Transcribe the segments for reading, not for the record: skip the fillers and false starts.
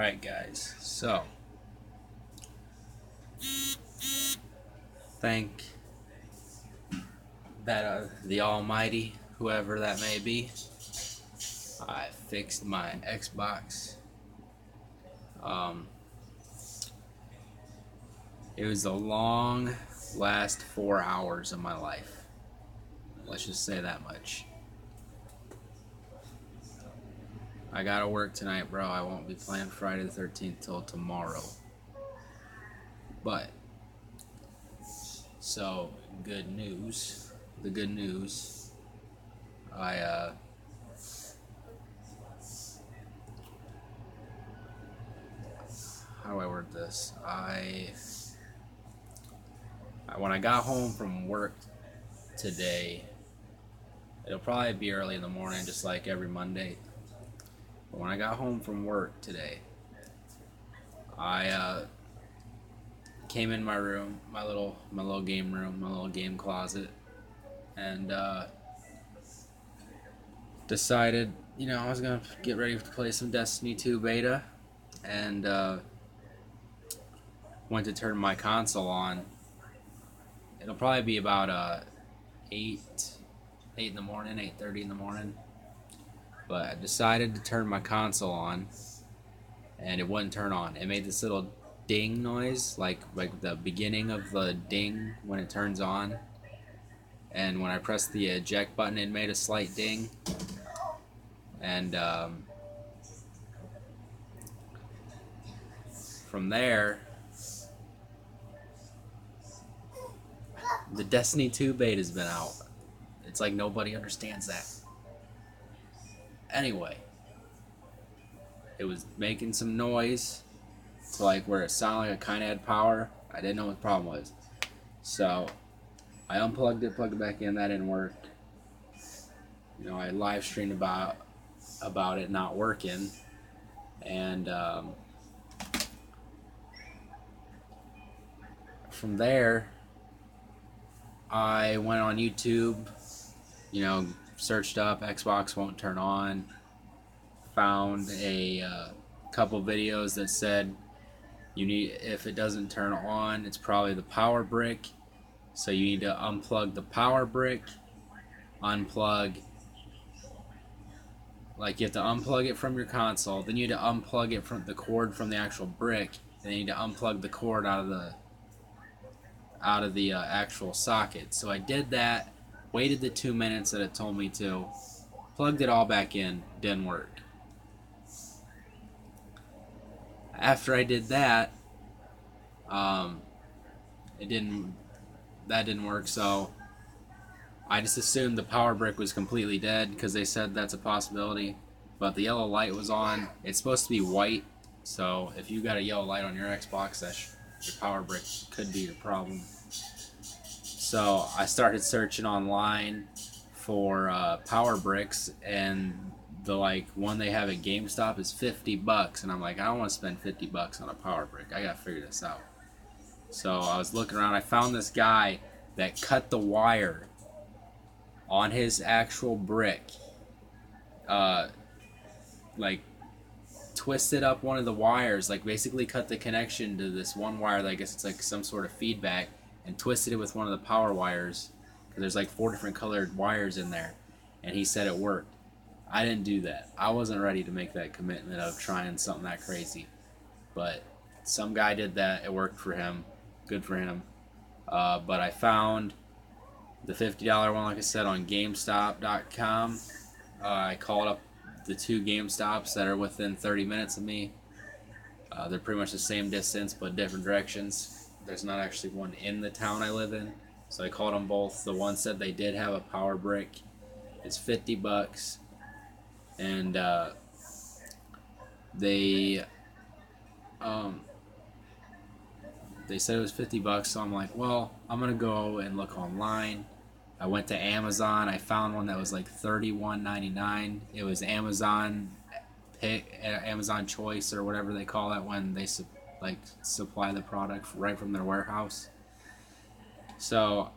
Alright guys, so thank that the almighty, whoever that may be, I fixed my Xbox. It was a long last 4 hours of my life. Let's just say that much. I gotta work tonight, bro. I won't be playing Friday the 13th till tomorrow. But, so, good news. The good news. How do I word this? When I got home from work today, it'll probably be early in the morning, just like every Monday. But when I got home from work today, I came in my room, my little game room, my little game closet, and decided, I was gonna get ready to play some Destiny 2 beta, and went to turn my console on. It'll probably be about 8 in the morning, 8:30 in the morning. But I decided to turn my console on, and it wouldn't turn on. It made this little ding noise, like the beginning of the ding when it turns on. And when I pressed the eject button, it made a slight ding. And from there, the Destiny 2 beta's been out. It's like nobody understands that. Anyway, it was making some noise to like where it sounded like it kind of had power. I didn't know what the problem was. So I unplugged it, plugged it back in. That didn't work. I live streamed about it not working. And from there, I went on YouTube, searched up Xbox won't turn on, found a couple videos that said if it doesn't turn on, it's probably the power brick. So you need to unplug the power brick, you have to unplug it from your console, then you need to unplug it from the cord from the actual brick, then you need to unplug the cord out of the actual socket. So I did that, waited the 2 minutes that it told me to, plugged it all back in, didn't work. After I did that, that didn't work, so I just assumed the power brick was completely dead because they said that's a possibility. But the yellow light was on. It's supposed to be white, so if you got a yellow light on your Xbox, your power brick could be your problem. So I started searching online for power bricks, and the one they have at GameStop is $50, and I'm like, I don't want to spend $50 on a power brick. I gotta figure this out. So I was looking around. I found this guy that cut the wire on his actual brick, twisted up one of the wires, basically cut the connection to this one wire that I guess it's like some sort of feedback, and twisted it with one of the power wires, because there's 4 different colored wires in there, and he said it worked. I didn't do that. I wasn't ready to make that commitment of trying something that crazy, but some guy did that. It worked for him. Good for him. But I found the $50 one, like I said, on GameStop.com. I called up the 2 GameStops that are within 30 minutes of me. They're pretty much the same distance, but different directions. There's not actually one in the town I live in, so I called them both. The one said they did have a power brick. It's $50, and they said it was $50, so I'm like, well, I'm gonna go and look online. I went to Amazon. I found one that was like $31.99. It was Amazon Choice or whatever they call it when they supply the product right from their warehouse. So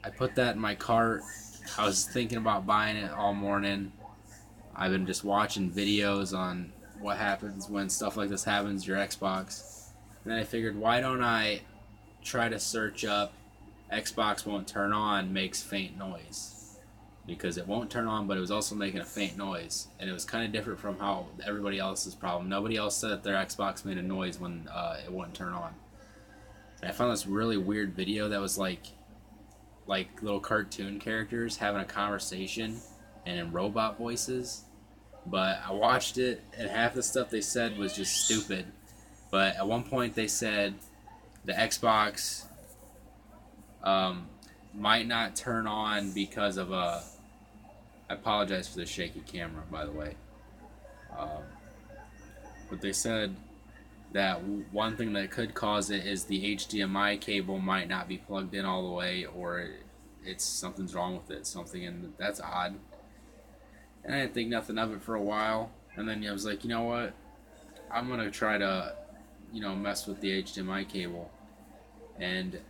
I put that in my cart. I was thinking about buying it all morning. I've been just watching videos on what happens when stuff like this happens to your Xbox. And then I figured, why don't I try to search up Xbox won't turn on makes faint noise, because it won't turn on, but it was also making a faint noise, and it was kind of different from how everybody else's problem. Nobody else said that their Xbox made a noise when it wouldn't turn on. And I found this really weird video that was like little cartoon characters having a conversation and in robot voices. But I watched it, and half the stuff they said was just stupid. But at one point they said the Xbox might not turn on because of a... I apologize for the shaky camera, by the way. But they said that one thing that could cause it is the HDMI cable might not be plugged in all the way, or something's wrong with it. And that's odd. And I didn't think nothing of it for a while. And then I was like, you know what? I'm gonna try to, mess with the HDMI cable. And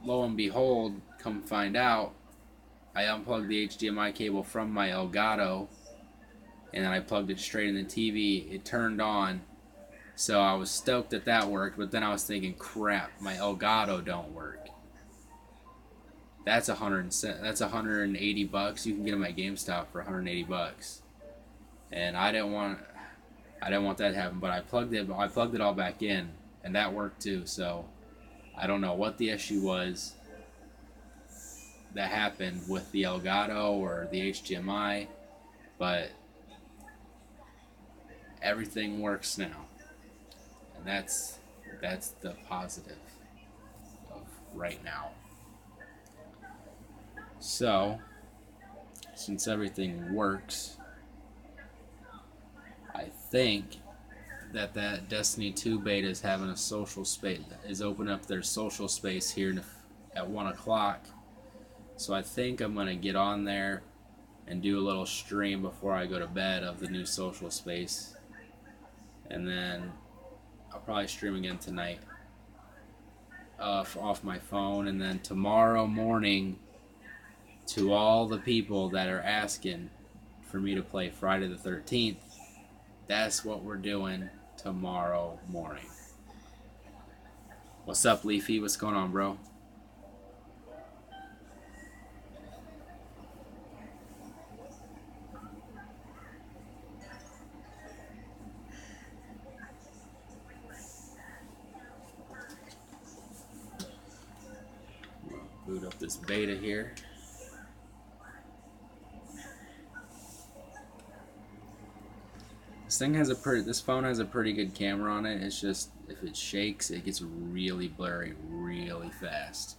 lo and behold, come find out, I unplugged the HDMI cable from my Elgato, and then I plugged it straight in the TV. It turned on, so I was stoked that that worked. But then I was thinking, crap, my Elgato don't work. That's $180. You can get them at GameStop for $180, and I didn't want that to happen. But I plugged it all back in, and that worked too. So I don't know what the issue was that happened with the Elgato or the HDMI, but everything works now, and that's the positive of right now. So since everything works, I think that Destiny 2 beta is having a social space, is opening up their social space here at 1 o'clock. So I think I'm going to get on there and do a little stream before I go to bed of the new social space. And then I'll probably stream again tonight off my phone. And then tomorrow morning, to all the people that are asking for me to play Friday the 13th, that's what we're doing tomorrow morning. What's up, Leafy? What's going on, bro? Boot up this beta here. This phone has a pretty good camera on it. It's just, if it shakes, it gets really blurry really fast.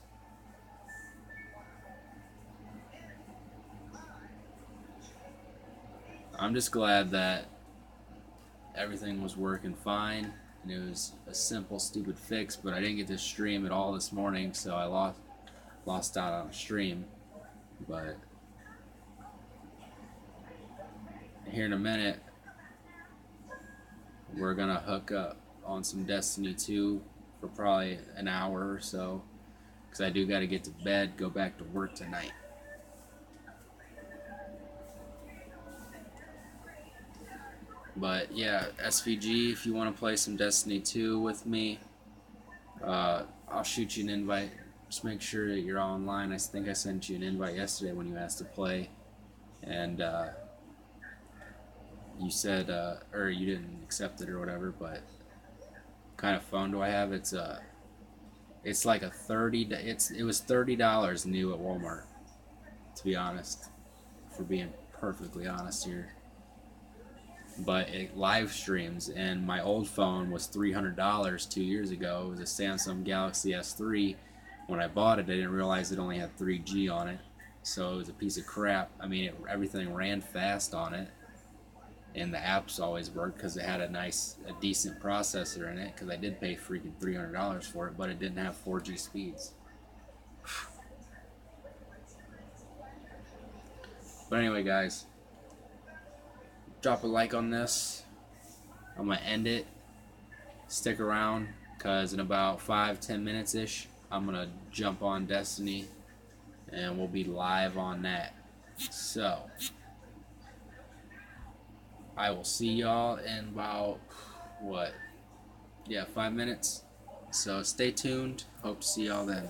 I'm just glad that everything was working fine, and it was a simple, stupid fix, but I didn't get to stream at all this morning, so I lost out on a stream. But here in a minute, we're gonna hook up on some Destiny 2 for probably an hour or so, because I do gotta get to bed, go back to work tonight. But yeah, SVG, if you want to play some Destiny 2 with me, I'll shoot you an invite. Just make sure that you're online. I think I sent you an invite yesterday when you asked to play, and you said, or you didn't accept it or whatever. But what kind of phone do I have? It's like a it was $30 new at Walmart, to be honest, for being perfectly honest here. But it live streams, and my old phone was $300 2 years ago. It was a Samsung Galaxy S3. When I bought it, I didn't realize it only had 3G on it, so it was a piece of crap. I mean, everything ran fast on it, and the apps always worked because it had a decent processor in it, because I did pay freaking $300 for it, but it didn't have 4G speeds. But anyway, guys, drop a like on this. I'm going to end it. Stick around, because in about 5-10 minutes ish, I'm going to jump on Destiny, and we'll be live on that. So, I will see y'all in about, what? Yeah, 5 minutes. So stay tuned. Hope to see y'all then.